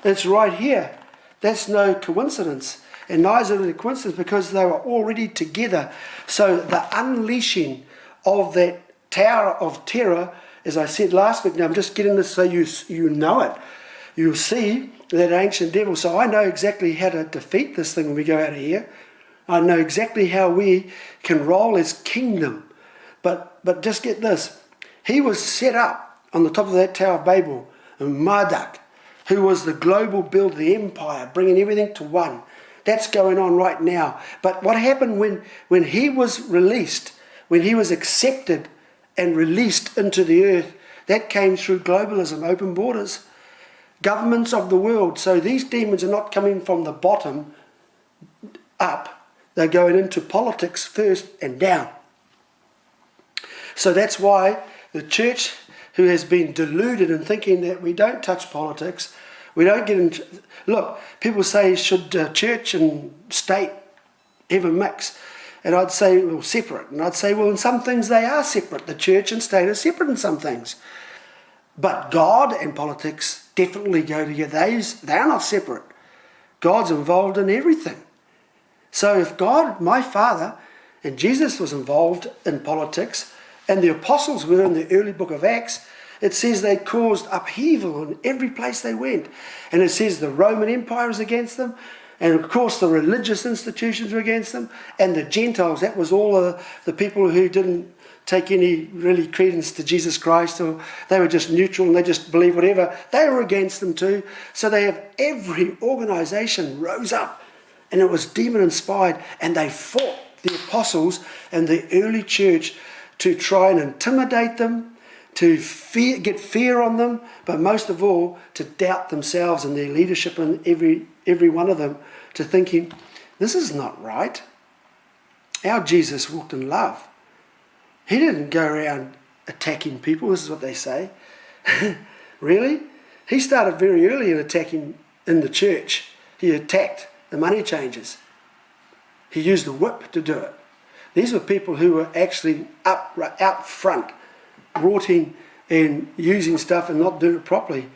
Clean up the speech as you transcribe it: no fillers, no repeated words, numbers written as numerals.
It's right here. That's no coincidence. And neither is it a coincidence because they were already together. So the unleashing of that tower of terror, as I said last week, now I'm just getting this so you know it. You'll see that ancient devil. So I know exactly how to defeat this thing when we go out of here. I know exactly how we can roll as kingdom. But just get this. He was set up on the top of that Tower of Babel, and Marduk, who was the global builder, the empire, bringing everything to one. That's going on right now. But what happened when he was released, when he was accepted and released into the earth, that came through globalism, open borders, governments of the world. So these demons are not coming from the bottom up. They're going into politics first and down. So that's why the church, who has been deluded in thinking that we don't touch politics, we don't get into... Look, people say, should church and state have a mix? And I'd say, well, separate. And I'd say, well, in some things they are separate. The church and state are separate in some things. But God and politics definitely go together. They're not separate. God's involved in everything. So if God, my Father, and Jesus was involved in politics, and the apostles were in the early book of Acts, it says they caused upheaval in every place they went. And it says the Roman Empire is against them. And of course the religious institutions were against them. And the Gentiles, that was all the people who didn't take any really credence to Jesus Christ, or they were just neutral and they just believed whatever. They were against them too. So they have every organisation rose up. And it was demon inspired. And they fought the apostles and the early church to try and intimidate them, to get fear on them, but most of all, to doubt themselves and their leadership, and every one of them, to thinking, this is not right. Our Jesus walked in love. He didn't go around attacking people, this is what they say. Really? He started very early in attacking in the church. He attacked the money changers. He used the whip to do it. These were people who were actually out front, rorting and using stuff and not doing it properly.